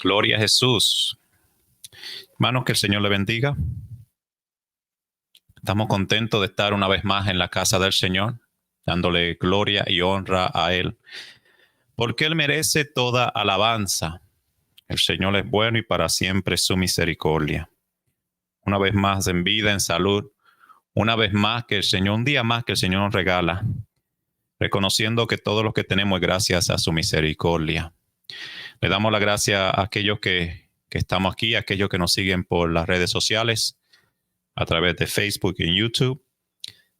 Gloria a Jesús. Hermanos, que el Señor le bendiga. Estamos contentos de estar una vez más en la casa del Señor, dándole gloria y honra a Él, porque Él merece toda alabanza. El Señor es bueno y para siempre su misericordia. Una vez más en vida, en salud, una vez más que el Señor, un día más que el Señor nos regala, reconociendo que todo lo que tenemos es gracias a su misericordia. Le damos la gracia a aquellos que estamos aquí, a aquellos que nos siguen por las redes sociales, a través de Facebook y YouTube,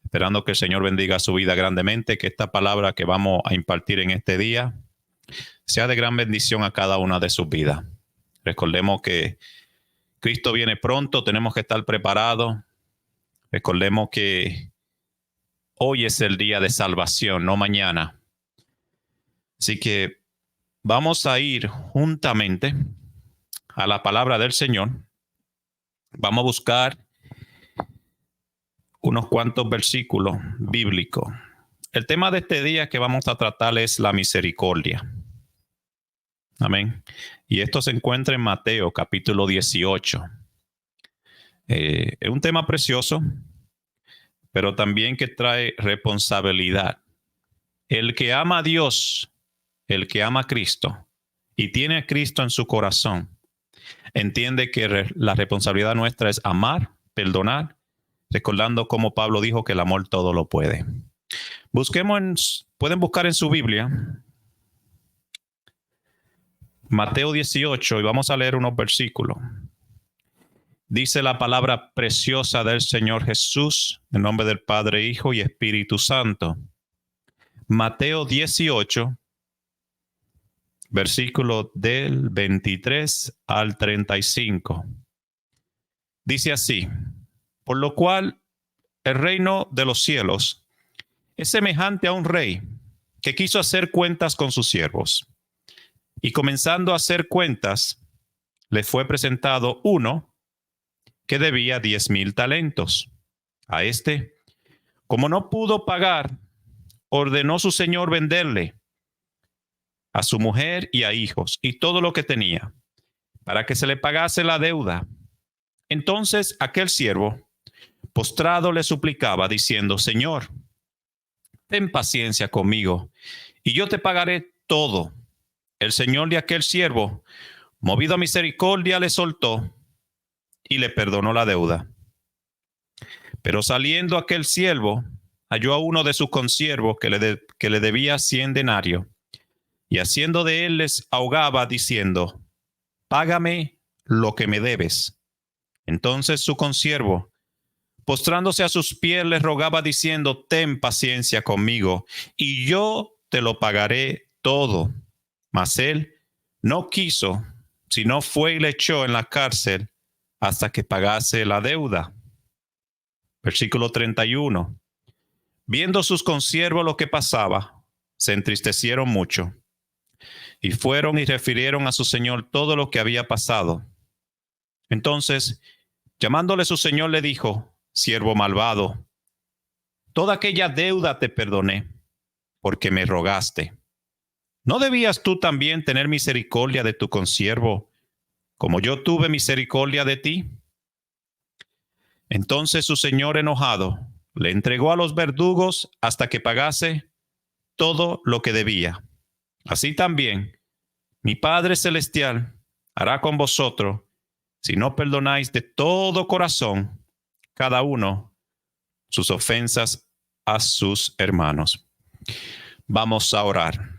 esperando que el Señor bendiga su vida grandemente, que esta palabra que vamos a impartir en este día sea de gran bendición a cada una de sus vidas. Recordemos que Cristo viene pronto, tenemos que estar preparados. Recordemos que hoy es el día de salvación, no mañana. Así que vamos a ir juntamente a la palabra del Señor. Vamos a buscar unos cuantos versículos bíblicos. El tema de este día que vamos a tratar es la misericordia. Amén. Y esto se encuentra en Mateo capítulo 18. Es un tema precioso, pero también que trae responsabilidad. El que ama a Dios, el que ama a Cristo y tiene a Cristo en su corazón, entiende que la responsabilidad nuestra es amar, perdonar, recordando como Pablo dijo que el amor todo lo puede. Pueden buscar en su Biblia Mateo 18 y vamos a leer unos versículos. Dice la palabra preciosa del Señor Jesús, en nombre del Padre, Hijo y Espíritu Santo. Mateo 18, versículo del 23 al 35. Dice así: por lo cual el reino de los cielos es semejante a un rey que quiso hacer cuentas con sus siervos. Y comenzando a hacer cuentas, le fue presentado uno que debía 10,000 talentos. A este, como no pudo pagar, ordenó su señor venderle a su mujer y a hijos y todo lo que tenía, para que se le pagase la deuda. Entonces aquel siervo, postrado, le suplicaba, diciendo: Señor, ten paciencia conmigo, y yo te pagaré todo. El señor de aquel siervo, movido a misericordia, le soltó y le perdonó la deuda. Pero saliendo aquel siervo, halló a uno de sus consiervos que le debía 100 denarios, y haciendo de él les ahogaba, diciendo: págame lo que me debes. Entonces su consiervo, postrándose a sus pies, le rogaba, diciendo: ten paciencia conmigo, y yo te lo pagaré todo. Mas él no quiso, sino fue y le echó en la cárcel hasta que pagase la deuda. Versículo 31. Viendo sus consiervos lo que pasaba, se entristecieron mucho, y fueron y refirieron a su señor todo lo que había pasado. Entonces, llamándole su señor, le dijo: siervo malvado, toda aquella deuda te perdoné, porque me rogaste. ¿No debías tú también tener misericordia de tu consiervo, como yo tuve misericordia de ti? Entonces su señor, enojado, le entregó a los verdugos hasta que pagase todo lo que debía. Así también mi Padre Celestial hará con vosotros, si no perdonáis de todo corazón cada uno sus ofensas a sus hermanos. Vamos a orar.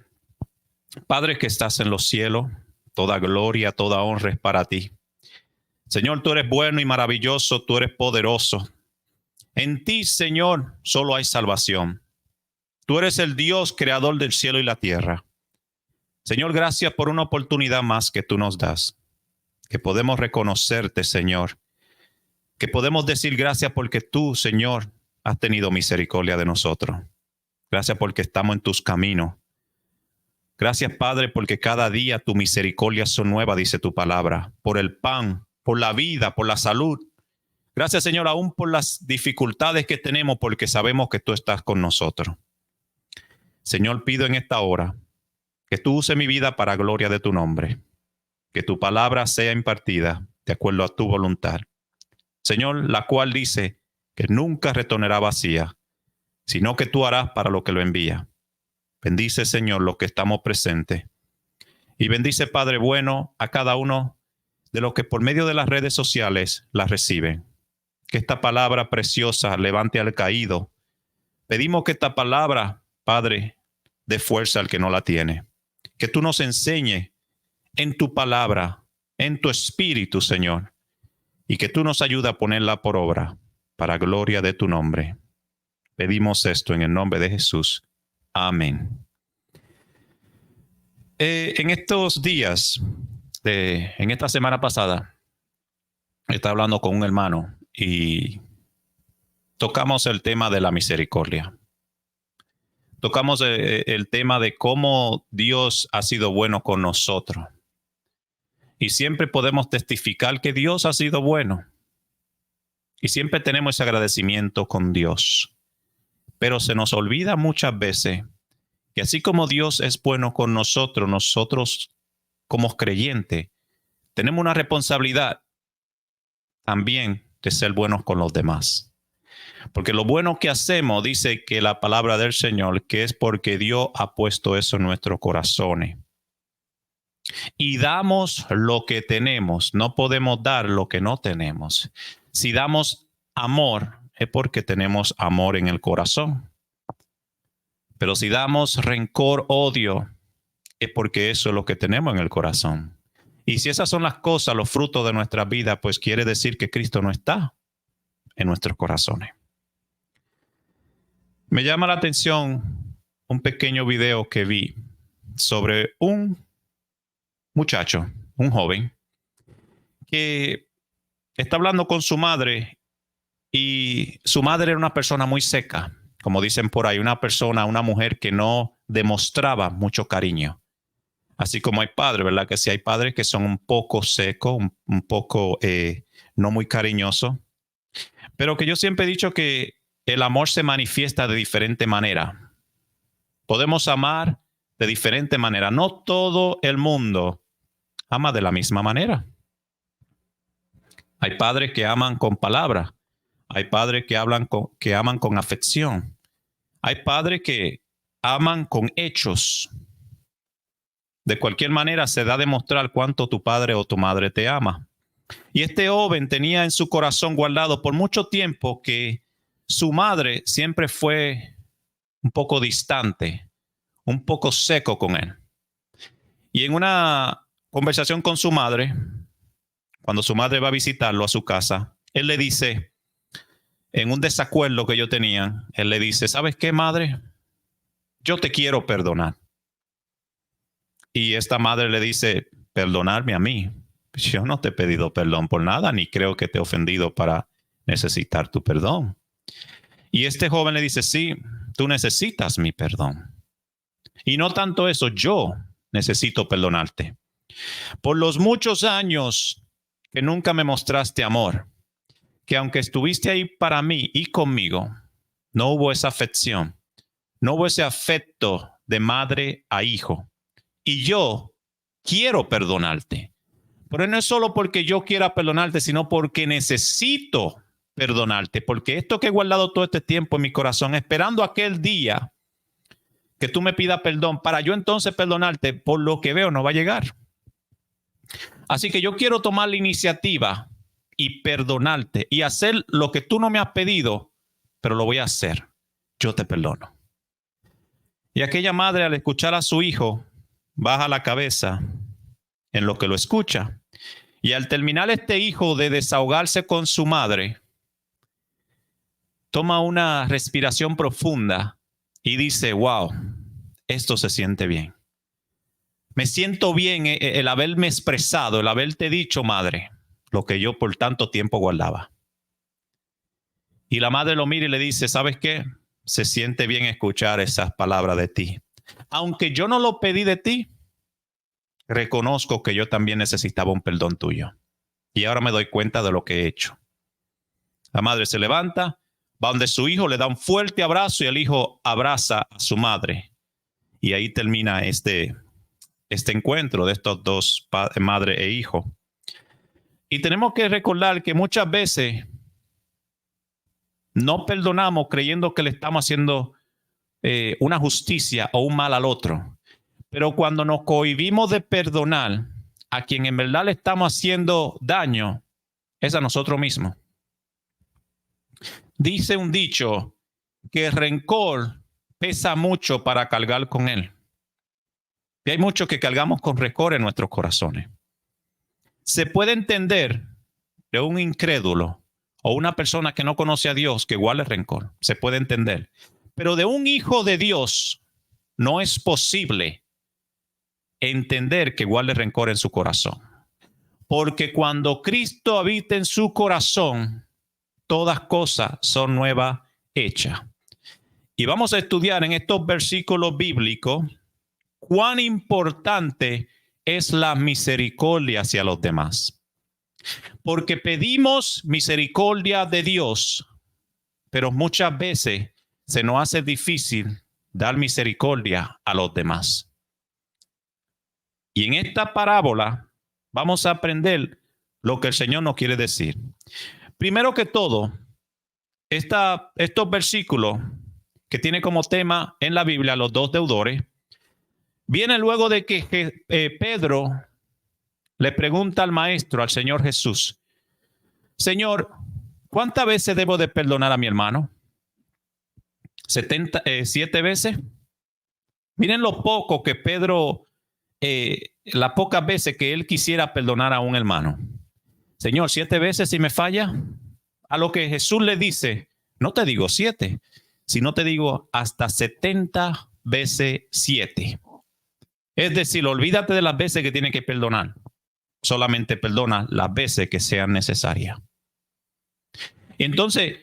Padre que estás en los cielos, toda gloria, toda honra es para ti. Señor, tú eres bueno y maravilloso, tú eres poderoso. En ti, Señor, solo hay salvación. Tú eres el Dios creador del cielo y la tierra. Señor, gracias por una oportunidad más que tú nos das, que podemos reconocerte, Señor, que podemos decir gracias porque tú, Señor, has tenido misericordia de nosotros. Gracias porque estamos en tus caminos. Gracias, Padre, porque cada día tu misericordia son nuevas, dice tu palabra, por el pan, por la vida, por la salud. Gracias, Señor, aún por las dificultades que tenemos, porque sabemos que tú estás con nosotros. Señor, pido en esta hora que tú uses mi vida para gloria de tu nombre. que tu palabra sea impartida de acuerdo a tu voluntad. Señor, la cual dice que nunca retornará vacía, sino que tú harás para lo que lo envía. Bendice, Señor, los que estamos presentes. Y bendice, Padre bueno, a cada uno de los que por medio de las redes sociales las reciben. Que esta palabra preciosa levante al caído. Pedimos que esta palabra, Padre, dé fuerza al que no la tiene. Que tú nos enseñes en tu palabra, en tu espíritu, Señor, y que tú nos ayudes a ponerla por obra para gloria de tu nombre. Pedimos esto en el nombre de Jesús. Amén. En estos días, en esta semana pasada, estaba hablando con un hermano y tocamos el tema de la misericordia. Tocamos el tema de cómo Dios ha sido bueno con nosotros. Y siempre podemos testificar que Dios ha sido bueno. Y siempre tenemos ese agradecimiento con Dios. Pero se nos olvida muchas veces que así como Dios es bueno con nosotros, nosotros como creyentes tenemos una responsabilidad también de ser buenos con los demás. Porque lo bueno que hacemos, dice que la palabra del Señor, que es porque Dios ha puesto eso en nuestros corazones. Y damos lo que tenemos, no podemos dar lo que no tenemos. Si damos amor, es porque tenemos amor en el corazón. Pero si damos rencor, odio, es porque eso es lo que tenemos en el corazón. Y si esas son las cosas, los frutos de nuestra vida, pues quiere decir que Cristo no está en nuestros corazones. Me llama la atención un pequeño video que vi sobre un muchacho, un joven, que está hablando con su madre y su madre era una persona muy seca, como dicen por ahí, una mujer que no demostraba mucho cariño. Así como hay padres, ¿verdad? Que sí hay padres que son un poco secos, un poco no muy cariñosos. Pero que yo siempre he dicho que el amor se manifiesta de diferente manera. Podemos amar de diferente manera. No todo el mundo ama de la misma manera. Hay padres que aman con palabras. Hay padres que aman con afección. Hay padres que aman con hechos. De cualquier manera se da a demostrar cuánto tu padre o tu madre te ama. Y este joven tenía en su corazón guardado por mucho tiempo que su madre siempre fue un poco distante, un poco seco con él. Y en una conversación con su madre, cuando su madre va a visitarlo a su casa, él le dice, en un desacuerdo que ellos tenían, él le dice, ¿sabes qué, madre? Yo te quiero perdonar. Y esta madre le dice, perdonarme a mí. Yo no te he pedido perdón por nada, ni creo que te he ofendido para necesitar tu perdón. Y este joven le dice, sí, tú necesitas mi perdón. Y no tanto eso, yo necesito perdonarte. Por los muchos años que nunca me mostraste amor, que aunque estuviste ahí para mí y conmigo, no hubo esa afección, no hubo ese afecto de madre a hijo. Y yo quiero perdonarte. Pero no es solo porque yo quiera perdonarte, sino porque necesito perdonarte. Porque esto que he guardado todo este tiempo en mi corazón, esperando aquel día que tú me pidas perdón, para yo entonces perdonarte, por lo que veo no va a llegar. Así que yo quiero tomar la iniciativa y perdonarte y hacer lo que tú no me has pedido, pero lo voy a hacer. Yo te perdono. Y aquella madre, al escuchar a su hijo, baja la cabeza en lo que lo escucha. Y al terminar este hijo de desahogarse con su madre, toma una respiración profunda y dice, wow, esto se siente bien. Me siento bien el haberme expresado, el haberte dicho, madre, lo que yo por tanto tiempo guardaba. Y la madre lo mira y le dice, ¿sabes qué? Se siente bien escuchar esas palabras de ti. Aunque yo no lo pedí de ti, reconozco que yo también necesitaba un perdón tuyo. Y ahora me doy cuenta de lo que he hecho. La madre se levanta, va donde su hijo, le da un fuerte abrazo y el hijo abraza a su madre. Y ahí termina este este encuentro de estos dos, madre e hijo. Y tenemos que recordar que muchas veces no perdonamos creyendo que le estamos haciendo una justicia o un mal al otro. Pero cuando nos cohibimos de perdonar a quien en verdad le estamos haciendo daño, es a nosotros mismos. Dice un dicho que el rencor pesa mucho para cargar con él. Y hay muchos que cargamos con rencor en nuestros corazones. Se puede entender de un incrédulo o una persona que no conoce a Dios que guarde rencor. Se puede entender. Pero de un hijo de Dios no es posible entender que guarde rencor en su corazón. Porque cuando Cristo habita en su corazón, todas cosas son nuevas hechas. Y vamos a estudiar en estos versículos bíblicos cuán importante es la misericordia hacia los demás. Porque pedimos misericordia de Dios, pero muchas veces se nos hace difícil dar misericordia a los demás. Y en esta parábola vamos a aprender lo que el Señor nos quiere decir. Primero que todo, estos versículos que tiene como tema en la Biblia los dos deudores, viene luego de que Pedro le pregunta al maestro, al Señor Jesús: Señor, ¿cuántas veces debo de perdonar a mi hermano? 7 veces. Miren lo poco que Pedro, las pocas veces que él quisiera perdonar a un hermano. Señor, 7 veces si me falla. A lo que Jesús le dice: no te digo 7, sino te digo hasta 70 veces 7. Es decir, olvídate de las veces que tienes que perdonar. Solamente perdona las veces que sean necesarias. Entonces,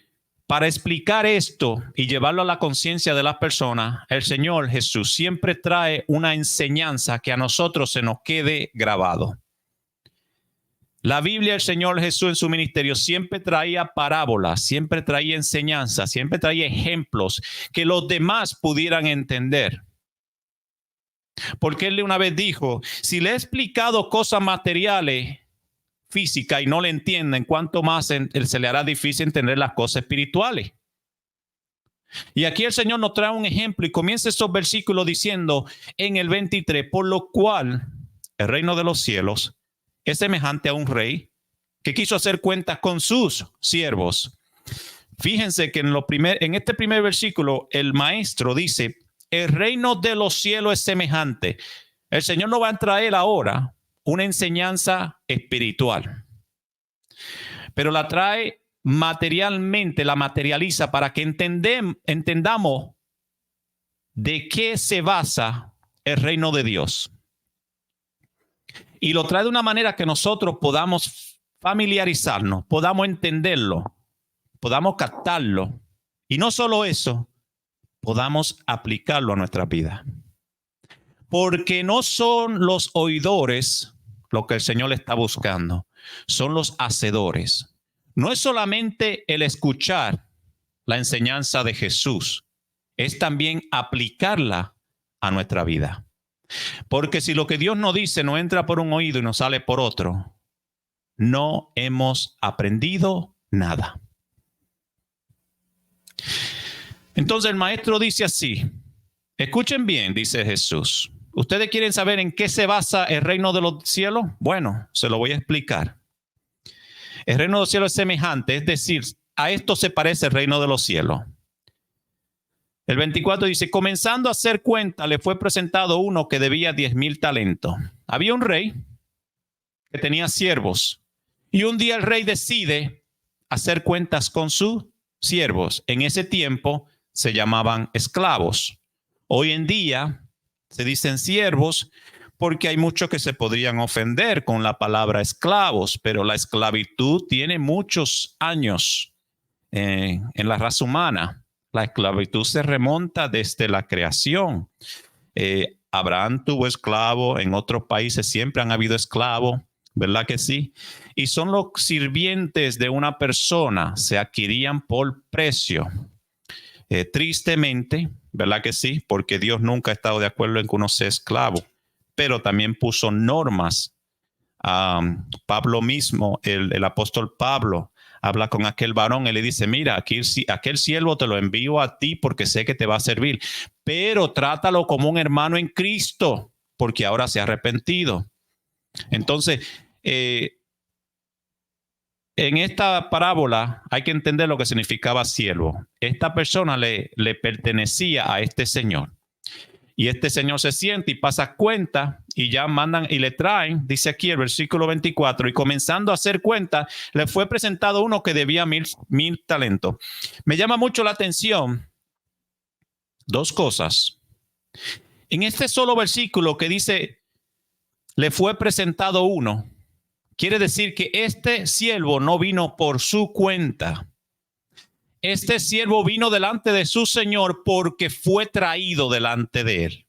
para explicar esto y llevarlo a la conciencia de las personas, el Señor Jesús siempre trae una enseñanza que a nosotros se nos quede grabado. La Biblia, el Señor Jesús en su ministerio siempre traía parábolas, siempre traía enseñanzas, siempre traía ejemplos que los demás pudieran entender. Porque él una vez dijo: si le he explicado cosas materiales, físicas, y no le entienden, ¿cuánto más se le hará difícil entender las cosas espirituales? Y aquí el Señor nos trae un ejemplo y comienza estos versículos diciendo en el 23: por lo cual el reino de los cielos es semejante a un rey que quiso hacer cuentas con sus siervos. Fíjense que en este primer versículo el maestro dice: el reino de los cielos es semejante. El Señor nos va a traer ahora una enseñanza espiritual, pero la trae materialmente, la materializa para que entendamos de qué se basa el reino de Dios. Y lo trae de una manera que nosotros podamos familiarizarnos, podamos entenderlo, podamos captarlo. Y no solo eso, podamos aplicarlo a nuestra vida. Porque no son los oidores lo que el Señor le está buscando, son los hacedores. No es solamente el escuchar la enseñanza de Jesús, es también aplicarla a nuestra vida. Porque si lo que Dios nos dice no entra por un oído y nos sale por otro, no hemos aprendido nada. Entonces el maestro dice así: escuchen bien, dice Jesús. ¿Ustedes quieren saber en qué se basa el reino de los cielos? Bueno, se lo voy a explicar. El reino de los cielos es semejante, es decir, a esto se parece el reino de los cielos. El 24 dice: comenzando a hacer cuenta, le fue presentado uno que debía 10,000 talentos. Había un rey que tenía siervos y un día el rey decide hacer cuentas con sus siervos. En ese tiempo se llamaban esclavos. Hoy en día se dicen siervos porque hay muchos que se podrían ofender con la palabra esclavos, pero la esclavitud tiene muchos años en la raza humana. La esclavitud se remonta desde la creación. Abraham tuvo esclavo, en otros países siempre han habido esclavos, ¿verdad que sí? Y son los sirvientes de una persona, se adquirían por precio. Tristemente, ¿verdad que sí? Porque Dios nunca ha estado de acuerdo en que uno sea esclavo. pero también puso normas. Pablo mismo, el apóstol Pablo, habla con aquel varón y le dice, mira, aquel siervo te lo envío a ti porque sé que te va a servir, pero trátalo como un hermano en Cristo, porque ahora se ha arrepentido. Entonces, en esta parábola hay que entender lo que significaba siervo. Esta persona le pertenecía a este señor. Y este señor se siente y pasa cuenta y ya mandan y le traen, dice aquí el versículo 24, y comenzando a hacer cuenta, le fue presentado uno que debía 1000 talentos. Me llama mucho la atención dos cosas. En este solo versículo que dice, le fue presentado uno, quiere decir que este siervo no vino por su cuenta. Este siervo vino delante de su señor porque fue traído delante de él.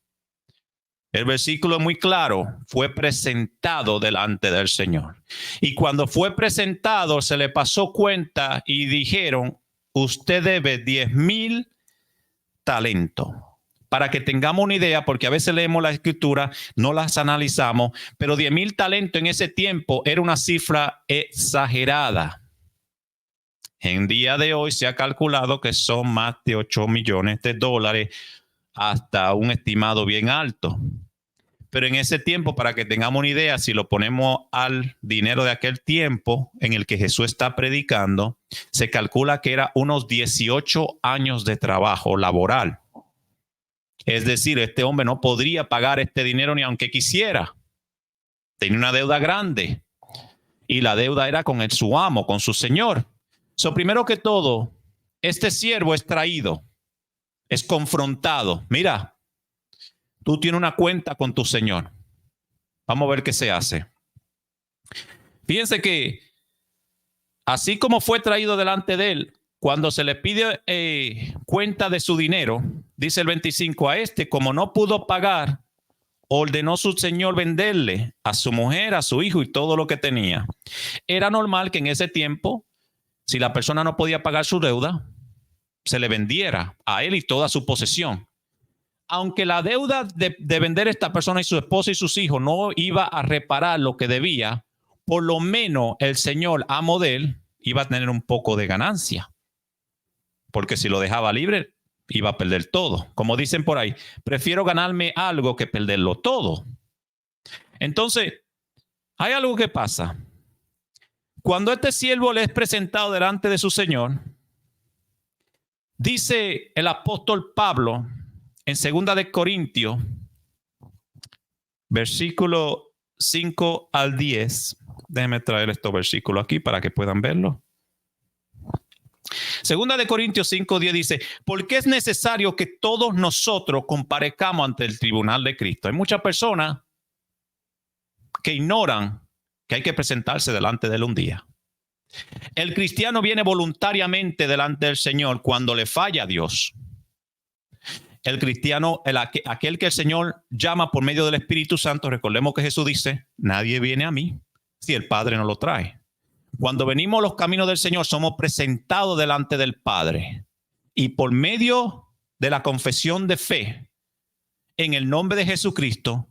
El versículo es muy claro, fue presentado delante del Señor. Y cuando fue presentado, se le pasó cuenta y dijeron, usted debe 10,000 talentos. Para que tengamos una idea, porque a veces leemos la escritura, no las analizamos, pero 10,000 talentos en ese tiempo era una cifra exagerada. En día de hoy se ha calculado que son más de 8 millones de dólares, hasta un estimado bien alto. Pero en ese tiempo, para que tengamos una idea, si lo ponemos al dinero de aquel tiempo en el que Jesús está predicando, se calcula que era unos 18 años de trabajo laboral. Es decir, este hombre no podría pagar este dinero ni aunque quisiera. Tenía una deuda grande y la deuda era con su amo, con su señor. Primero que todo, este siervo es traído, es confrontado. Mira, tú tienes una cuenta con tu señor. Vamos a ver qué se hace. Fíjense que así como fue traído delante de él, cuando se le pide cuenta de su dinero, dice el 25, a este, como no pudo pagar, ordenó su señor venderle a su mujer, a su hijo y todo lo que tenía. Era normal que en ese tiempo, si la persona no podía pagar su deuda, se le vendiera a él y toda su posesión. Aunque la deuda de vender a esta persona y su esposa y sus hijos no iba a reparar lo que debía, por lo menos el señor amo de él iba a tener un poco de ganancia. Porque si lo dejaba libre, iba a perder todo. Como dicen por ahí, prefiero ganarme algo que perderlo todo. Entonces, hay algo que pasa. Cuando este siervo le es presentado delante de su señor, dice el apóstol Pablo en 2 de Corintios, versículo 5 al 10. Déjenme traer estos versículos aquí para que puedan verlo. 2 de Corintios 5:10 dice, porque es necesario que todos nosotros comparezcamos ante el tribunal de Cristo. Hay muchas personas que ignoran que hay que presentarse delante de él un día. El cristiano viene voluntariamente delante del Señor cuando le falla a Dios. El cristiano, aquel que el Señor llama por medio del Espíritu Santo, recordemos que Jesús dice, nadie viene a mí si el Padre no lo trae. Cuando venimos a los caminos del Señor, somos presentados delante del Padre. Y por medio de la confesión de fe, en el nombre de Jesucristo,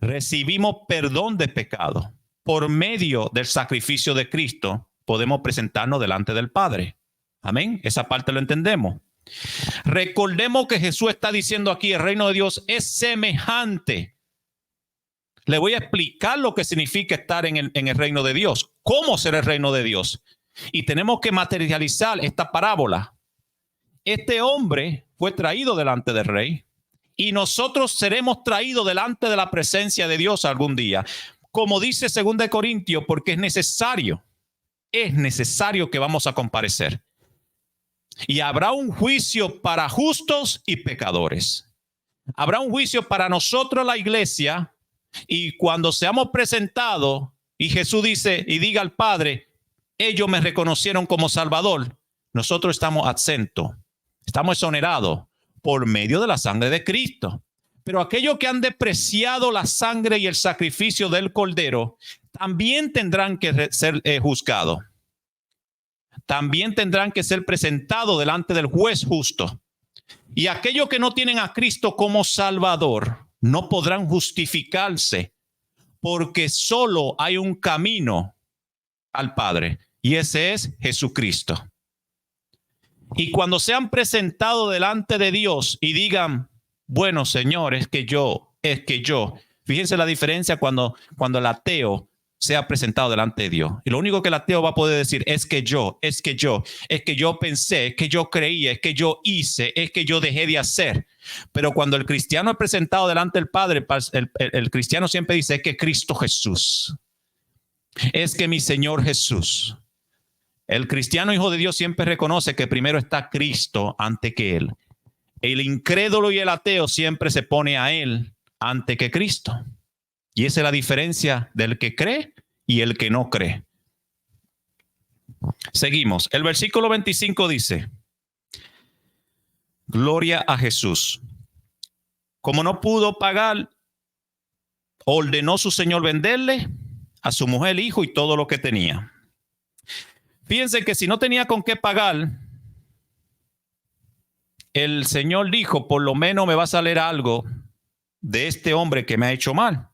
recibimos perdón de pecado. Por medio del sacrificio de Cristo, podemos presentarnos delante del Padre. Amén. Esa parte lo entendemos. Recordemos que Jesús está diciendo aquí, el reino de Dios es semejante. Le voy a explicar lo que significa estar en el reino de Dios. ¿Cómo ser el reino de Dios? Y tenemos que materializar esta parábola. Este hombre fue traído delante del rey y nosotros seremos traídos delante de la presencia de Dios algún día. Como dice 2 de Corintios, porque es necesario que vamos a comparecer. Y habrá un juicio para justos y pecadores. Habrá un juicio para nosotros, la iglesia, y cuando seamos presentados y Jesús dice y diga al Padre, ellos me reconocieron como Salvador, nosotros estamos exentos, estamos exonerados por medio de la sangre de Cristo. Pero aquellos que han despreciado la sangre y el sacrificio del Cordero también tendrán que ser juzgados. También tendrán que ser presentados delante del juez justo. Y aquellos que no tienen a Cristo como Salvador no podrán justificarse, porque solo hay un camino al Padre, y ese es Jesucristo. Y cuando sean presentados delante de Dios y digan, bueno, Señor, es que yo, fíjense la diferencia cuando el ateo sea presentado delante de Dios. Y lo único que el ateo va a poder decir es que yo pensé, es que yo creía, es que yo hice, es que yo dejé de hacer. Pero cuando el cristiano es presentado delante del Padre, el cristiano siempre dice, es que Cristo Jesús, es que mi Señor Jesús. El cristiano hijo de Dios siempre reconoce que primero está Cristo antes que él. El incrédulo y el ateo siempre se pone a él antes que Cristo. Y esa es la diferencia del que cree y el que no cree. Seguimos. El versículo 25 dice, gloria a Jesús. Como no pudo pagar, ordenó su señor venderle a su mujer, hijo y todo lo que tenía. Fíjense que si no tenía con qué pagar, el Señor dijo, por lo menos me va a salir algo de este hombre que me ha hecho mal.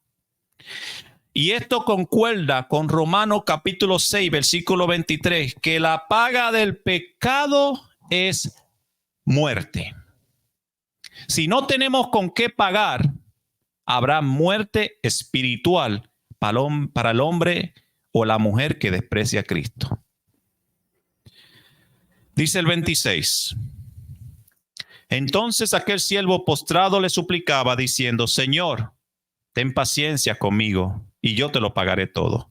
Y esto concuerda con Romanos capítulo 6, versículo 23, que la paga del pecado es muerte. Si no tenemos con qué pagar, habrá muerte espiritual para el hombre o la mujer que desprecia a Cristo. Dice el 26. Entonces aquel siervo postrado le suplicaba diciendo, Señor, ten paciencia conmigo y yo te lo pagaré todo.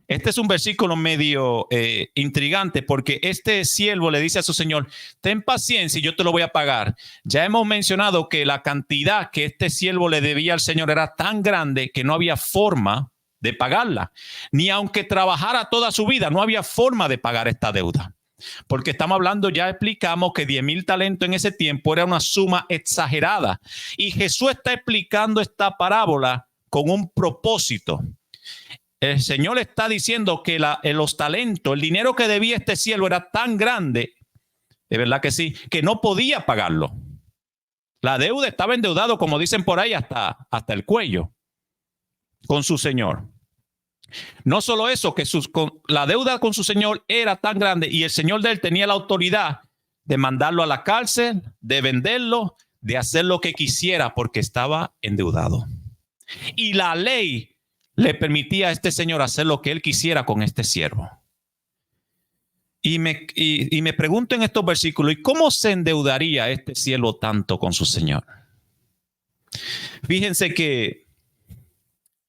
Este es un versículo medio intrigante porque este siervo le dice a su señor, ten paciencia y yo te lo voy a pagar. Ya hemos mencionado que la cantidad que este siervo le debía al Señor era tan grande que no había forma de pagarla. Ni aunque trabajara toda su vida, no había forma de pagar esta deuda. Porque estamos hablando, ya explicamos que 10,000 talentos en ese tiempo era una suma exagerada. Y Jesús está explicando esta parábola con un propósito. El Señor está diciendo que los talentos, el dinero que debía este siervo era tan grande, de verdad que sí, que no podía pagarlo. La deuda estaba endeudado, como dicen por ahí, hasta el cuello con su Señor. No solo eso, que la deuda con su señor era tan grande y el señor de él tenía la autoridad de mandarlo a la cárcel, de venderlo, de hacer lo que quisiera porque estaba endeudado. Y la ley le permitía a este señor hacer lo que él quisiera con este siervo. Y me pregunto en estos versículos, ¿y cómo se endeudaría este siervo tanto con su señor? Fíjense que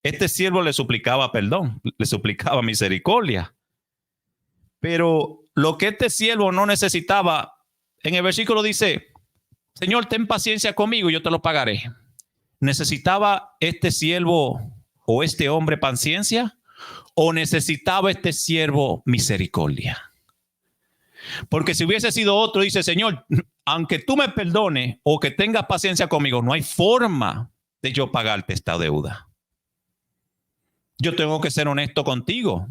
este siervo le suplicaba perdón, le suplicaba misericordia. Pero lo que este siervo no necesitaba, en el versículo dice, Señor, ten paciencia conmigo y yo te lo pagaré. ¿Necesitaba este siervo o este hombre paciencia? ¿O necesitaba este siervo misericordia? Porque si hubiese sido otro, dice, Señor, aunque tú me perdones o que tengas paciencia conmigo, no hay forma de yo pagarte esta deuda. Yo tengo que ser honesto contigo.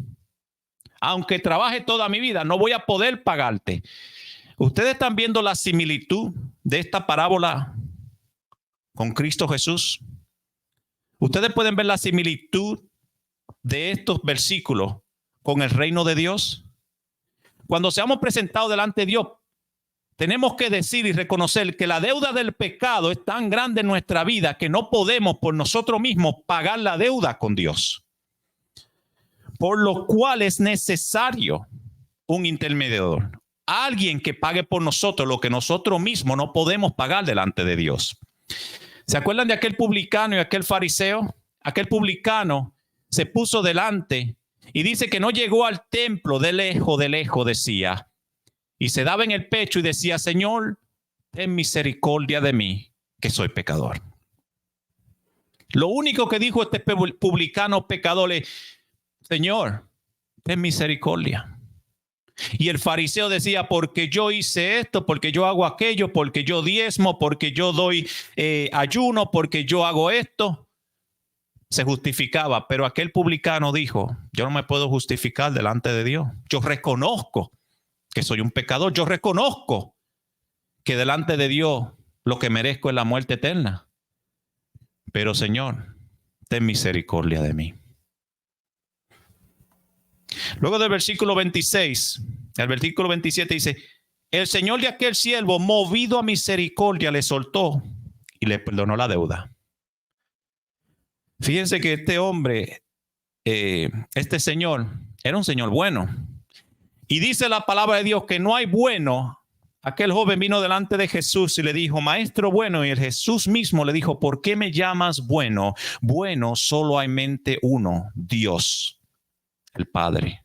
Aunque trabaje toda mi vida, no voy a poder pagarte. Ustedes están viendo la similitud de esta parábola con Cristo Jesús. Ustedes pueden ver la similitud de estos versículos con el reino de Dios. Cuando seamos presentados delante de Dios, tenemos que decir y reconocer que la deuda del pecado es tan grande en nuestra vida que no podemos por nosotros mismos pagar la deuda con Dios. Por lo cual es necesario un intermediador, alguien que pague por nosotros lo que nosotros mismos no podemos pagar delante de Dios. ¿Se acuerdan de aquel publicano y aquel fariseo? Aquel publicano se puso delante y dice que no llegó al templo, de lejos decía, y se daba en el pecho y decía, Señor, ten misericordia de mí, que soy pecador. Lo único que dijo este publicano pecador es, Señor, ten misericordia. Y el fariseo decía, porque yo hice esto, porque yo hago aquello, porque yo diezmo, porque yo doy ayuno, porque yo hago esto. Se justificaba, pero aquel publicano dijo, yo no me puedo justificar delante de Dios. Yo reconozco que soy un pecador. Yo reconozco que delante de Dios lo que merezco es la muerte eterna. pero Señor, ten misericordia de mí. Luego del versículo 26, el versículo 27 dice, el Señor de aquel siervo, movido a misericordia, le soltó y le perdonó la deuda. Fíjense que este hombre, este señor, era un señor bueno. Y dice la palabra de Dios que no hay bueno. Aquel joven vino delante de Jesús y le dijo, maestro bueno, y el Jesús mismo le dijo, ¿por qué me llamas bueno? Bueno, solo hay mente uno, Dios, el Padre.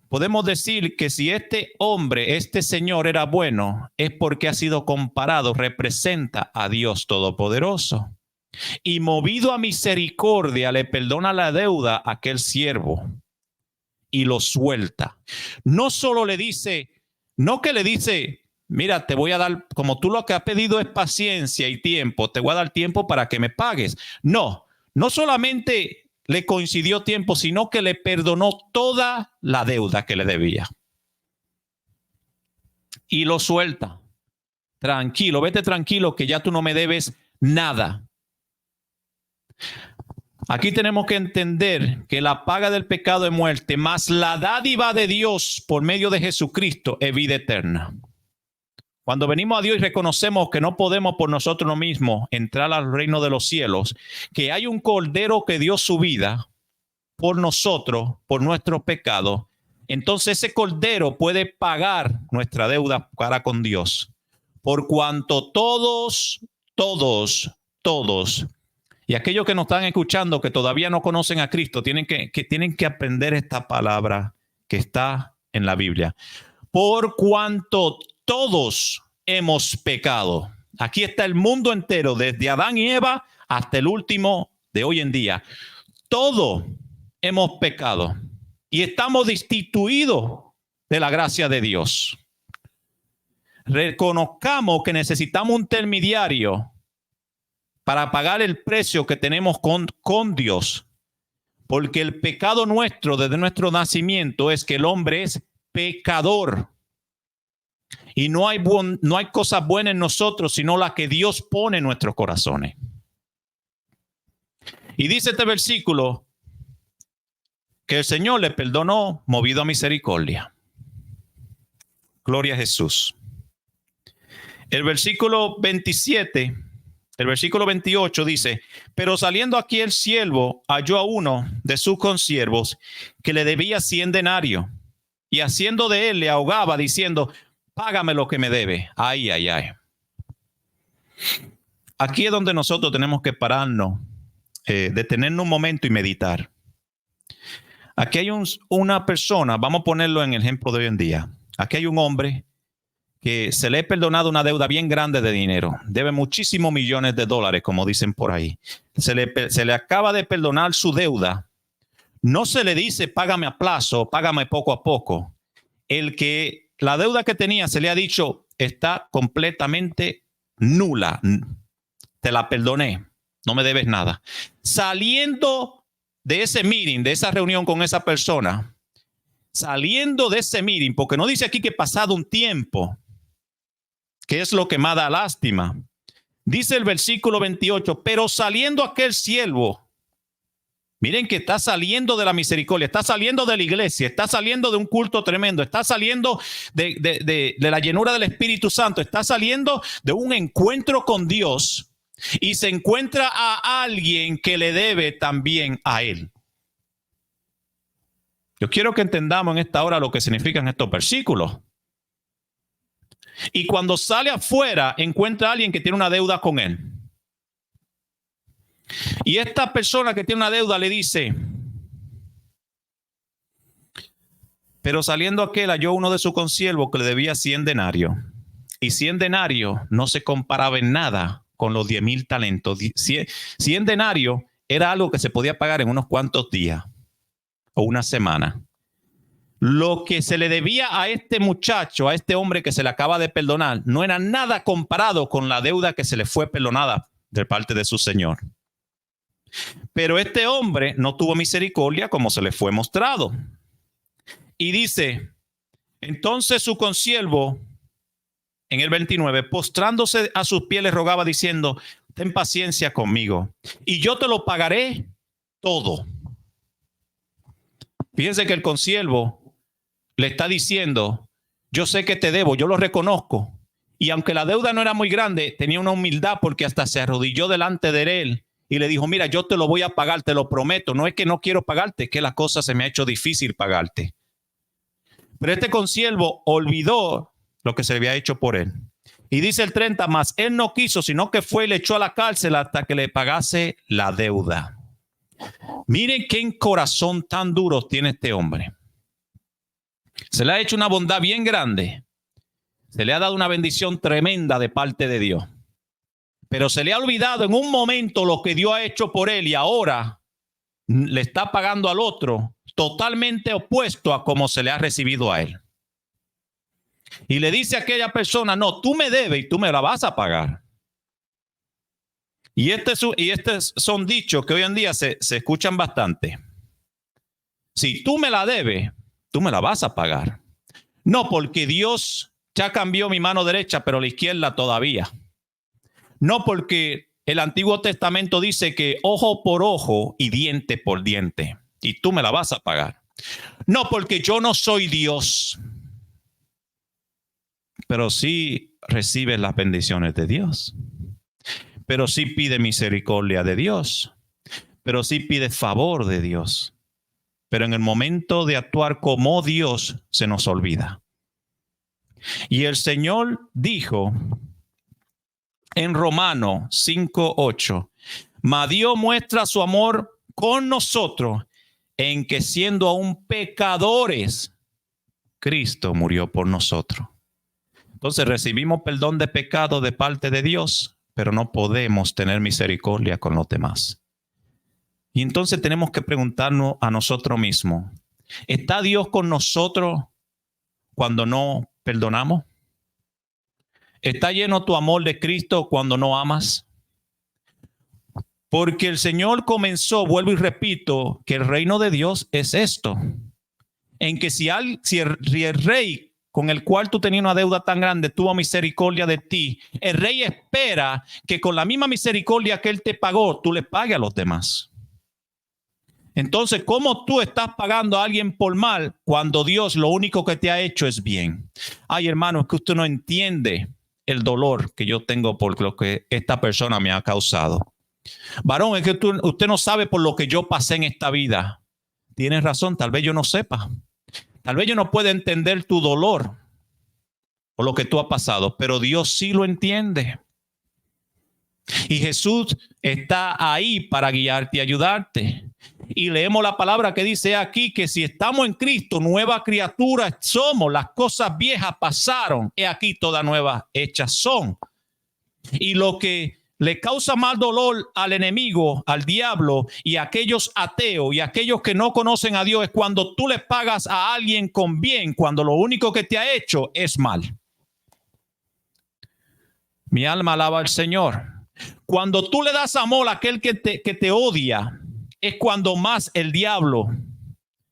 Podemos decir que si este hombre, este señor era bueno, es porque ha sido comparado, representa a Dios Todopoderoso. Y movido a misericordia, le perdona la deuda a aquel siervo y lo suelta. No solo le dice, no que le dice, mira, te voy a dar, como tú lo que has pedido es paciencia y tiempo, te voy a dar tiempo para que me pagues. No, no solamente le coincidió tiempo, sino que le perdonó toda la deuda que le debía. Y lo suelta. Tranquilo, vete tranquilo que ya tú no me debes nada. Aquí tenemos que entender que la paga del pecado es muerte, más la dádiva de Dios por medio de Jesucristo es vida eterna. Cuando venimos a Dios y reconocemos que no podemos por nosotros mismos entrar al reino de los cielos, que hay un cordero que dio su vida por nosotros, por nuestros pecados, entonces ese cordero puede pagar nuestra deuda para con Dios. Por cuanto todos, y aquellos que nos están escuchando que todavía no conocen a Cristo, tienen que aprender esta palabra que está en la Biblia. Por cuanto todos hemos pecado. Aquí está el mundo entero, desde Adán y Eva hasta el último de hoy en día. Todos hemos pecado y estamos destituidos de la gracia de Dios. Reconozcamos que necesitamos un intermediario para pagar el precio que tenemos con Dios. Porque el pecado nuestro desde nuestro nacimiento es que el hombre es pecador. Y no hay cosas buenas en nosotros, sino las que Dios pone en nuestros corazones. Y dice este versículo que el Señor le perdonó movido a misericordia. Gloria a Jesús. El versículo 27, el versículo 28 dice, pero saliendo aquí el siervo halló a uno de sus consiervos que le debía 100 denarios y haciendo de él le ahogaba diciendo, págame lo que me debe. Ay, ay, ay. Aquí es donde nosotros tenemos que pararnos, detenernos un momento y meditar. Aquí hay una persona, vamos a ponerlo en el ejemplo de hoy en día. Aquí hay un hombre que se le ha perdonado una deuda bien grande de dinero. Debe muchísimos millones de dólares, como dicen por ahí. Se le acaba de perdonar su deuda. No se le dice págame a plazo, págame poco a poco. La deuda que tenía se le ha dicho está completamente nula. Te la perdoné, no me debes nada. Saliendo de ese meeting, de esa reunión con esa persona, saliendo de ese meeting, porque no dice aquí que pasado un tiempo, que es lo que más da lástima. Dice el versículo 28, pero saliendo aquel siervo, miren que está saliendo de la misericordia, está saliendo de la iglesia, está saliendo de un culto tremendo, está saliendo de la llenura del Espíritu Santo, está saliendo de un encuentro con Dios y se encuentra a alguien que le debe también a él. Yo quiero que entendamos en esta hora lo que significan estos versículos. Y cuando sale afuera, encuentra a alguien que tiene una deuda con él. Y esta persona que tiene una deuda le dice, pero saliendo aquel halló uno de sus consiervos que le debía 100 denarios. Y 100 denarios no se comparaba en nada con los 10,000 talentos. 100 denarios era algo que se podía pagar en unos cuantos días o una semana. Lo que se le debía a este muchacho, a este hombre que se le acaba de perdonar, no era nada comparado con la deuda que se le fue perdonada de parte de su señor. Pero este hombre no tuvo misericordia como se le fue mostrado. Y dice, entonces su consiervo, en el 29, postrándose a sus pies le rogaba diciendo, ten paciencia conmigo y yo te lo pagaré todo. Fíjense que el consiervo le está diciendo, yo sé que te debo, yo lo reconozco. Y aunque la deuda no era muy grande, tenía una humildad porque hasta se arrodilló delante de él y le dijo, mira, yo te lo voy a pagar, te lo prometo. No es que no quiero pagarte, es que la cosa se me ha hecho difícil pagarte. Pero este consiervo olvidó lo que se había hecho por él. Y dice el 30, más él no quiso, sino que fue y le echó a la cárcel hasta que le pagase la deuda. Miren qué corazón tan duro tiene este hombre. Se le ha hecho una bondad bien grande. Se le ha dado una bendición tremenda de parte de Dios. Pero se le ha olvidado en un momento lo que Dios ha hecho por él y ahora le está pagando al otro totalmente opuesto a como se le ha recibido a él. Y le dice a aquella persona, no, tú me debes y tú me la vas a pagar. Y estos son dichos que hoy en día se escuchan bastante. Si tú me la debes, tú me la vas a pagar. No, porque Dios ya cambió mi mano derecha, pero la izquierda todavía. No, porque el Antiguo Testamento dice que ojo por ojo y diente por diente. Y tú me la vas a pagar. No, porque yo no soy Dios. Pero sí recibes las bendiciones de Dios. Pero sí pide misericordia de Dios. Pero sí pide favor de Dios. Pero en el momento de actuar como Dios se nos olvida. Y el Señor dijo en Romanos 5:8, mas Dios muestra su amor con nosotros en que siendo aún pecadores, Cristo murió por nosotros. Entonces recibimos perdón de pecado de parte de Dios, pero no podemos tener misericordia con los demás. Y entonces tenemos que preguntarnos a nosotros mismos, ¿está Dios con nosotros cuando no perdonamos? ¿Está lleno tu amor de Cristo cuando no amas? Porque el Señor comenzó, vuelvo y repito, que el reino de Dios es esto. En que si el rey con el cual tú tenías una deuda tan grande tuvo misericordia de ti, el rey espera que con la misma misericordia que él te pagó, tú le pagues a los demás. Entonces, ¿cómo tú estás pagando a alguien por mal cuando Dios lo único que te ha hecho es bien? Ay, hermano, es que usted no entiende el dolor que yo tengo por lo que esta persona me ha causado. Varón, es que usted no sabe por lo que yo pasé en esta vida. Tienes razón, tal vez yo no sepa. Tal vez yo no pueda entender tu dolor o lo que tú has pasado, pero Dios sí lo entiende. Y Jesús está ahí para guiarte y ayudarte. Y leemos la palabra que dice aquí que si estamos en Cristo, nueva criatura somos. Las cosas viejas pasaron y aquí todas nuevas hechas son. Y lo que le causa más dolor al enemigo, al diablo y a aquellos ateos y a aquellos que no conocen a Dios es cuando tú le pagas a alguien con bien, cuando lo único que te ha hecho es mal. Mi alma alaba al Señor. Cuando tú le das amor a aquel que te odia, es cuando más el diablo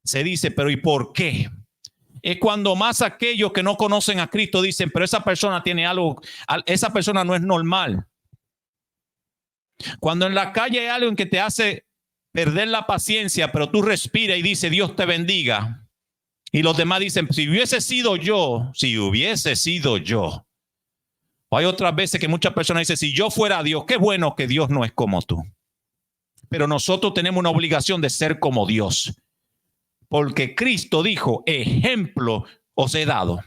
se dice, pero ¿y por qué? Es cuando más aquellos que no conocen a Cristo dicen, pero esa persona tiene algo, esa persona no es normal. Cuando en la calle hay alguien que te hace perder la paciencia, pero tú respiras y dices, Dios te bendiga. Y los demás dicen, si hubiese sido yo. O hay otras veces que muchas personas dicen, si yo fuera Dios, qué bueno que Dios no es como tú. Pero nosotros tenemos una obligación de ser como Dios. Porque Cristo dijo, ejemplo os he dado.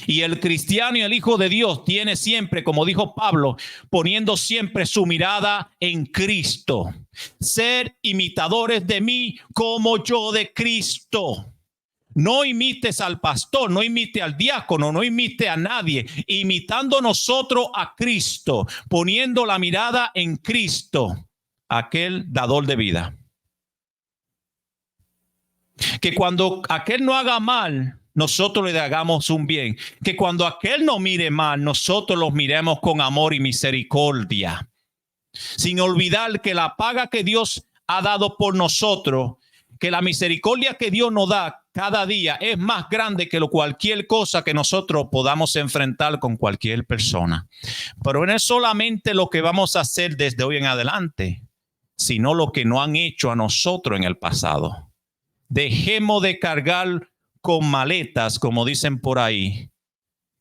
Y el cristiano y el hijo de Dios tiene siempre, como dijo Pablo, poniendo siempre su mirada en Cristo. Ser imitadores de mí como yo de Cristo. No imites al pastor, no imite al diácono, no imite a nadie. Imitando nosotros a Cristo, poniendo la mirada en Cristo, aquel dador de vida. Que cuando aquel no haga mal, nosotros le hagamos un bien. Que cuando aquel no mire mal, nosotros los miremos con amor y misericordia. Sin olvidar que la paga que Dios ha dado por nosotros, que la misericordia que Dios nos da, cada día es más grande que cualquier cosa que nosotros podamos enfrentar con cualquier persona. Pero no es solamente lo que vamos a hacer desde hoy en adelante, sino lo que no han hecho a nosotros en el pasado. Dejemos de cargar con maletas, como dicen por ahí,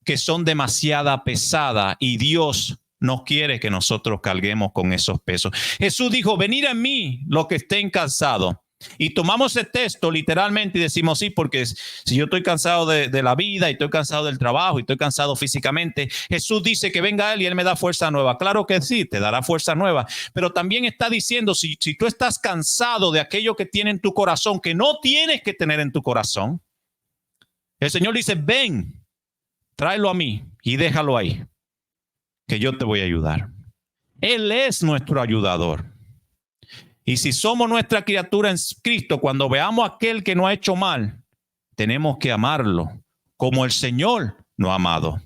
que son demasiado pesadas, y Dios no quiere que nosotros carguemos con esos pesos. Jesús dijo, venid a mí los que estén cansados. Y tomamos ese texto literalmente y decimos, sí, porque si yo estoy cansado de la vida y estoy cansado del trabajo y estoy cansado físicamente, Jesús dice que venga a Él y Él me da fuerza nueva. Claro que sí, te dará fuerza nueva, pero también está diciendo, si tú estás cansado de aquello que tiene en tu corazón, que no tienes que tener en tu corazón, el Señor dice, ven, tráelo a mí y déjalo ahí, que yo te voy a ayudar. Él es nuestro ayudador. Y si somos nuestra criatura en Cristo, cuando veamos a aquel que no ha hecho mal, tenemos que amarlo como el Señor nos ha amado.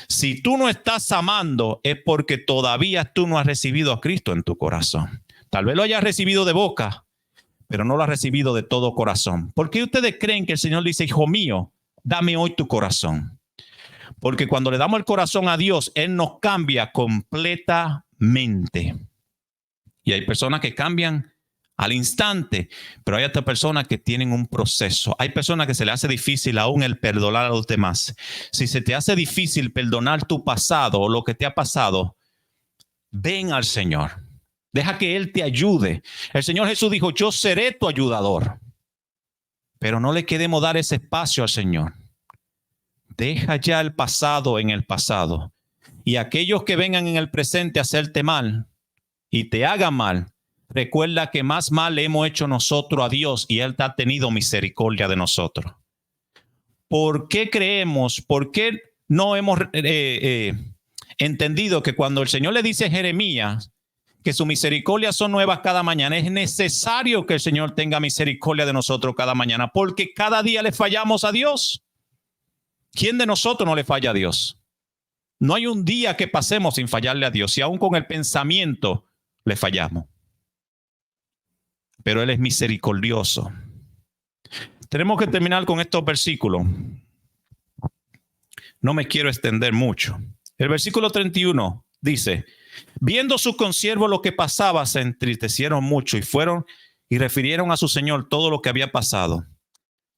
Si tú no estás amando, es porque todavía tú no has recibido a Cristo en tu corazón. Tal vez lo hayas recibido de boca, pero no lo has recibido de todo corazón. ¿Por qué ustedes creen que el Señor dice, hijo mío, dame hoy tu corazón? Porque cuando le damos el corazón a Dios, Él nos cambia completamente. Y hay personas que cambian al instante, pero hay otras personas que tienen un proceso. Hay personas que se les hace difícil aún el perdonar a los demás. Si se te hace difícil perdonar tu pasado o lo que te ha pasado, ven al Señor. Deja que Él te ayude. El Señor Jesús dijo, yo seré tu ayudador. Pero no le queremos dar ese espacio al Señor. Deja ya el pasado en el pasado. Y aquellos que vengan en el presente a hacerte mal y te hagan mal, recuerda que más mal le hemos hecho nosotros a Dios y Él ha tenido misericordia de nosotros. ¿Por qué creemos? ¿Por qué no hemos entendido que cuando el Señor le dice a Jeremías que su misericordia son nuevas cada mañana, es necesario que el Señor tenga misericordia de nosotros cada mañana? Porque cada día le fallamos a Dios. ¿Quién de nosotros no le falla a Dios? No hay un día que pasemos sin fallarle a Dios, y aún con el pensamiento le fallamos. Pero Él es misericordioso. Tenemos que terminar con estos versículos. No me quiero extender mucho. El versículo 31 dice, viendo sus consiervos lo que pasaba, se entristecieron mucho y fueron y refirieron a su señor todo lo que había pasado.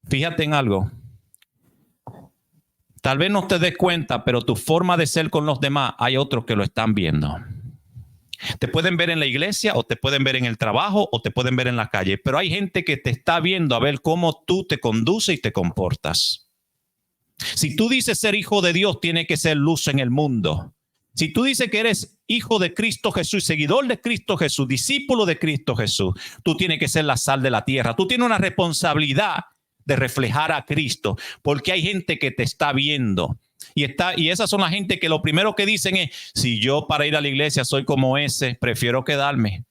Fíjate en algo. Tal vez no te des cuenta, pero tu forma de ser con los demás, hay otros que lo están viendo. Te pueden ver en la iglesia, o te pueden ver en el trabajo, o te pueden ver en la calle, pero hay gente que te está viendo a ver cómo tú te conduces y te comportas. Si tú dices ser hijo de Dios, tiene que ser luz en el mundo. Si tú dices que eres hijo de Cristo Jesús, seguidor de Cristo Jesús, discípulo de Cristo Jesús, tú tienes que ser la sal de la tierra. Tú tienes una responsabilidad de reflejar a Cristo, porque hay gente que te está viendo. Y esas son la gente que lo primero que dicen es, si yo para ir a la iglesia soy como ese, prefiero quedarme.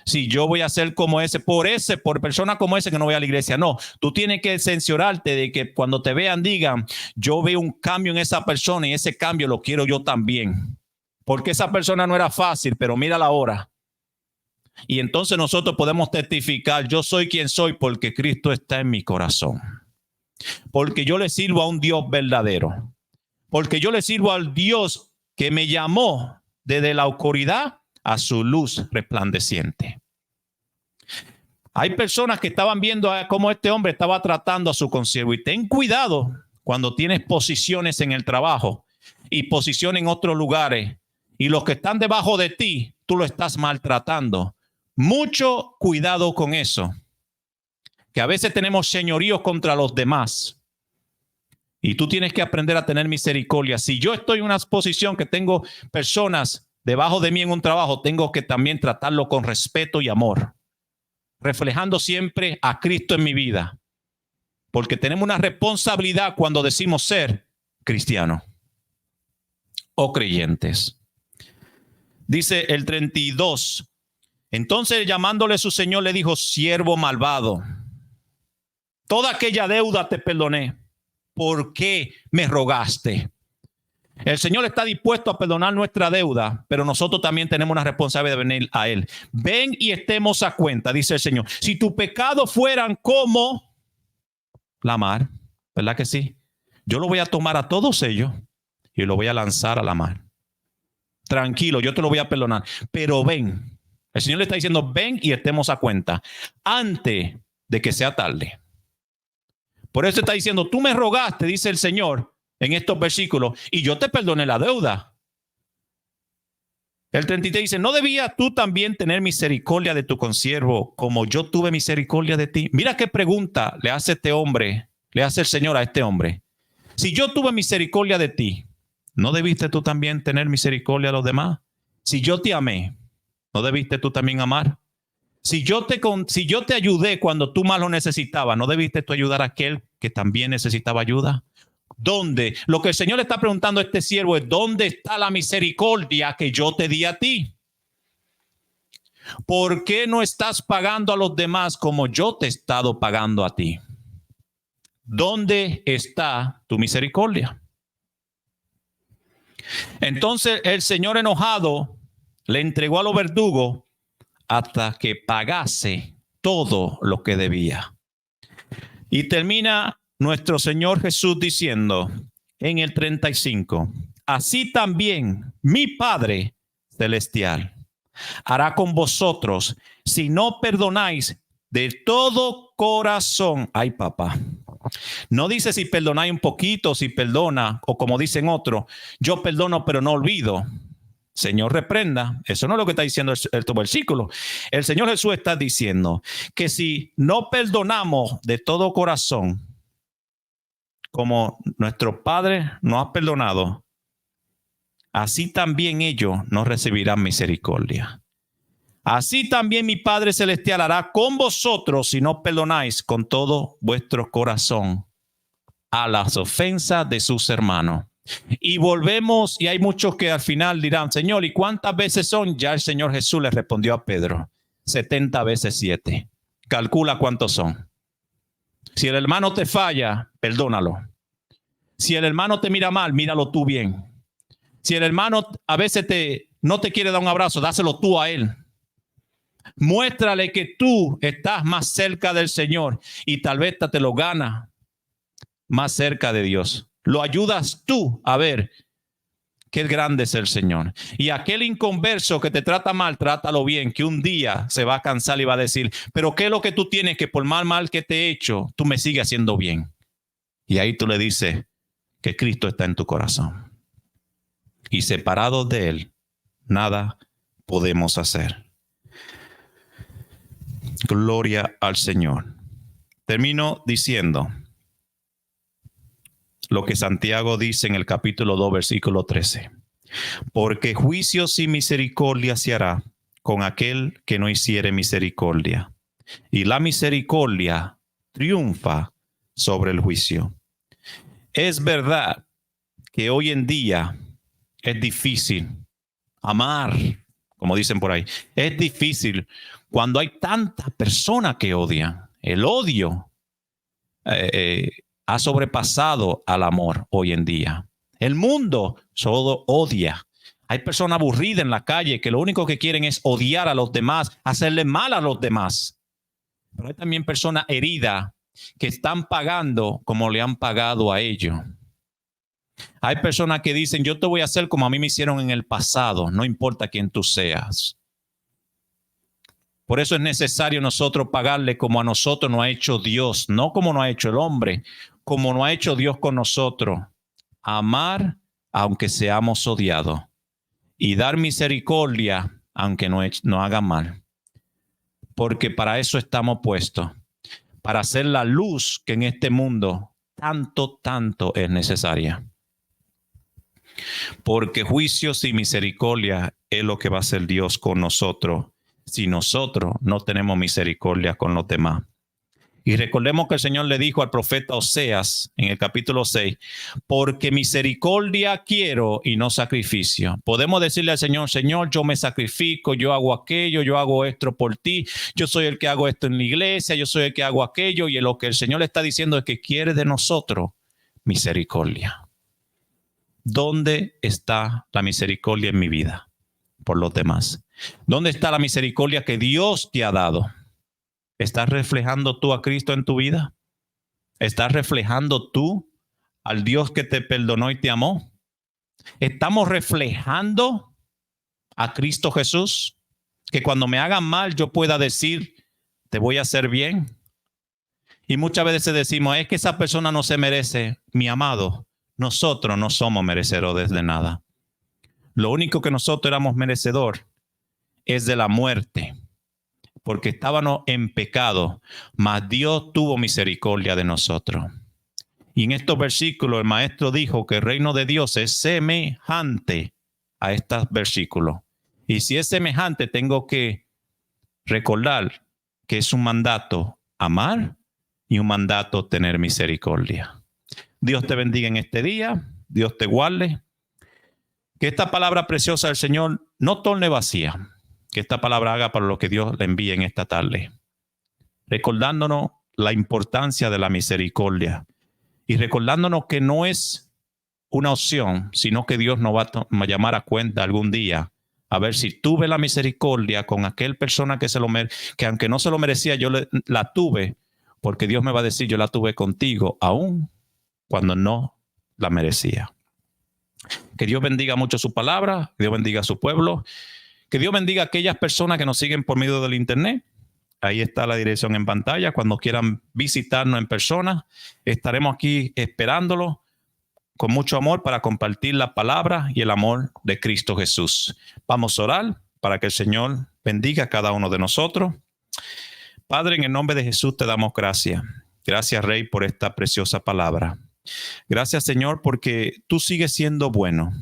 Si yo voy a ser como ese, por persona como ese, que no voy a la iglesia. No, tú tienes que censurarte de que cuando te vean digan, yo veo un cambio en esa persona y ese cambio lo quiero yo también. Porque esa persona no era fácil, pero mírala ahora. Y entonces nosotros podemos testificar, yo soy quien soy porque Cristo está en mi corazón. Porque yo le sirvo a un Dios verdadero. Porque yo le sirvo al Dios que me llamó desde la oscuridad a su luz resplandeciente. Hay personas que estaban viendo cómo este hombre estaba tratando a su consiervo. Y ten cuidado cuando tienes posiciones en el trabajo y posición en otros lugares. Y los que están debajo de ti, tú lo estás maltratando. Mucho cuidado con eso. Que a veces tenemos señoríos contra los demás. Y tú tienes que aprender a tener misericordia. Si yo estoy en una posición que tengo personas debajo de mí en un trabajo, tengo que también tratarlo con respeto y amor. Reflejando siempre a Cristo en mi vida. Porque tenemos una responsabilidad cuando decimos ser cristianos o creyentes. Dice el 32. Entonces llamándole su señor le dijo, siervo malvado, toda aquella deuda te perdoné. ¿Por qué me rogaste? El Señor está dispuesto a perdonar nuestra deuda, pero nosotros también tenemos una responsabilidad de venir a Él. Ven y estemos a cuenta, dice el Señor. Si tus pecados fueran como la mar, ¿verdad que sí? Yo lo voy a tomar a todos ellos y lo voy a lanzar a la mar. Tranquilo, yo te lo voy a perdonar. Pero ven, el Señor le está diciendo, ven y estemos a cuenta antes de que sea tarde. Por eso está diciendo, tú me rogaste, dice el Señor en estos versículos, y yo te perdoné la deuda. El 33 dice, ¿no debías tú también tener misericordia de tu consiervo como yo tuve misericordia de ti? Mira qué pregunta le hace este hombre, le hace el Señor a este hombre. Si yo tuve misericordia de ti, ¿no debiste tú también tener misericordia a los demás? Si yo te amé, ¿no debiste tú también amar? Si yo te ayudé cuando tú más lo necesitabas, ¿no debiste tú ayudar a aquel que también necesitaba ayuda? ¿Dónde? Lo que el Señor le está preguntando a este siervo es, ¿dónde está la misericordia que yo te di a ti? ¿Por qué no estás pagando a los demás como yo te he estado pagando a ti? ¿Dónde está tu misericordia? Entonces el Señor enojado le entregó a los verdugos hasta que pagase todo lo que debía. Y termina nuestro Señor Jesús diciendo en el 35, así también mi Padre Celestial hará con vosotros si no perdonáis de todo corazón. Ay, papá. No dice si perdonáis un poquito, si perdona, o como dicen otros, yo perdono pero no olvido. Señor, reprenda. Eso no es lo que está diciendo el versículo. El Señor Jesús está diciendo que si no perdonamos de todo corazón, como nuestro Padre nos ha perdonado, así también ellos no recibirán misericordia. Así también mi Padre Celestial hará con vosotros si no perdonáis con todo vuestro corazón a las ofensas de sus hermanos. Y volvemos, y hay muchos que al final dirán, Señor, ¿y cuántas veces son? Ya el Señor Jesús le respondió a Pedro, 70 veces 7. Calcula cuántos son. Si el hermano te falla, perdónalo. Si el hermano te mira mal, míralo tú bien. Si el hermano a veces no te quiere dar un abrazo, dáselo tú a él. Muéstrale que tú estás más cerca del Señor y tal vez te lo ganas más cerca de Dios. Lo ayudas tú a ver qué grande es el Señor. Y aquel inconverso que te trata mal, trátalo bien, que un día se va a cansar y va a decir, pero ¿qué es lo que tú tienes que por mal que te he hecho, tú me sigues haciendo bien? Y ahí tú le dices que Cristo está en tu corazón. Y separados de Él, nada podemos hacer. Gloria al Señor. Termino diciendo lo que Santiago dice en el capítulo 2, versículo 13. Porque juicios y misericordia se hará con aquel que no hiciere misericordia. Y la misericordia triunfa sobre el juicio. Es verdad que hoy en día es difícil amar, como dicen por ahí. Es difícil cuando hay tantas personas que odian. El odio ha sobrepasado al amor hoy en día. El mundo solo odia. Hay personas aburridas en la calle que lo único que quieren es odiar a los demás, hacerle mal a los demás. Pero hay también personas heridas que están pagando como le han pagado a ellos. Hay personas que dicen, yo te voy a hacer como a mí me hicieron en el pasado, no importa quién tú seas. Por eso es necesario nosotros pagarle como a nosotros nos ha hecho Dios, no como nos ha hecho el hombre, como nos ha hecho Dios con nosotros. Amar aunque seamos odiados y dar misericordia aunque nos hagan mal. Porque para eso estamos puestos, para hacer la luz que en este mundo tanto es necesaria. Porque juicios y misericordia es lo que va a hacer Dios con nosotros si nosotros no tenemos misericordia con los demás. Y recordemos que el Señor le dijo al profeta Oseas en el capítulo 6, porque misericordia quiero y no sacrificio. Podemos decirle al Señor, Señor, yo me sacrifico, yo hago aquello, yo hago esto por ti, yo soy el que hago esto en la iglesia, yo soy el que hago aquello, y lo que el Señor le está diciendo es que quiere de nosotros misericordia. ¿Dónde está la misericordia en mi vida por los demás? ¿Dónde está la misericordia que Dios te ha dado? ¿Estás reflejando tú a Cristo en tu vida? ¿Estás reflejando tú al Dios que te perdonó y te amó? ¿Estamos reflejando a Cristo Jesús? Que cuando me hagan mal yo pueda decir, te voy a hacer bien. Y muchas veces decimos, es que esa persona no se merece. Mi amado, nosotros no somos merecedores de nada. Lo único que nosotros éramos merecedor es de la muerte, porque estábamos en pecado, mas Dios tuvo misericordia de nosotros. Y en estos versículos el maestro dijo que el reino de Dios es semejante a estos versículos. Y si es semejante, tengo que recordar que es un mandato amar y un mandato tener misericordia. Dios te bendiga en este día, Dios te guarde. Que esta palabra preciosa del Señor no torne vacía. Que esta palabra haga para lo que Dios le envíe en esta tarde. Recordándonos la importancia de la misericordia. Y recordándonos que no es una opción, sino que Dios nos va a llamar a cuenta algún día. A ver si tuve la misericordia con aquel persona que aunque no se lo merecía, yo la tuve. Porque Dios me va a decir, yo la tuve contigo, aún cuando no la merecía. Que Dios bendiga mucho su palabra, que Dios bendiga a su pueblo, que Dios bendiga a aquellas personas que nos siguen por medio del internet. Ahí está la dirección en pantalla. Cuando quieran visitarnos en persona, estaremos aquí esperándolo con mucho amor para compartir la palabra y el amor de Cristo Jesús. Vamos a orar para que el Señor bendiga a cada uno de nosotros. Padre, en el nombre de Jesús te damos gracias. Gracias, Rey, por esta preciosa palabra. Gracias, Señor, porque tú sigues siendo bueno.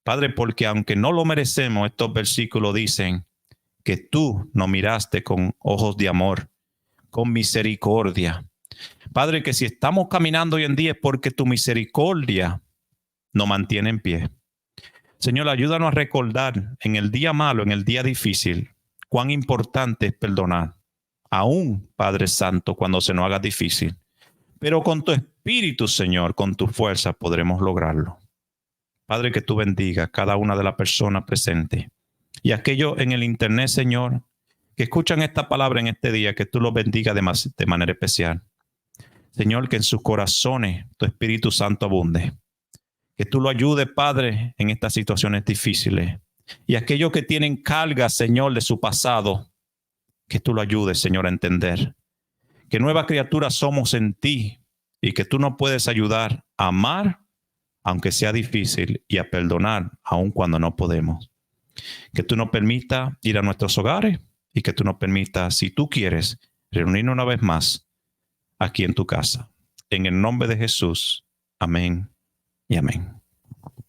Padre, porque aunque no lo merecemos, estos versículos dicen que tú nos miraste con ojos de amor, con misericordia. Padre, que si estamos caminando hoy en día es porque tu misericordia nos mantiene en pie. Señor, ayúdanos a recordar en el día malo, en el día difícil, cuán importante es perdonar. Aún, Padre Santo, cuando se nos haga difícil. Pero con tu espíritu, Señor, con tu fuerza podremos lograrlo. Padre, que tú bendiga a cada una de las personas presentes. Y aquellos en el internet, Señor, que escuchan esta palabra en este día, que tú los bendiga de manera especial. Señor, que en sus corazones tu Espíritu Santo abunde. Que tú lo ayudes, Padre, en estas situaciones difíciles. Y aquellos que tienen cargas, Señor, de su pasado, que tú lo ayudes, Señor, a entender. Que nuevas criaturas somos en ti y que tú nos puedes ayudar a amar, aunque sea difícil, y a perdonar, aun cuando no podemos. Que tú nos permitas ir a nuestros hogares y que tú nos permitas, si tú quieres, reunirnos una vez más aquí en tu casa. En el nombre de Jesús. Amén y amén.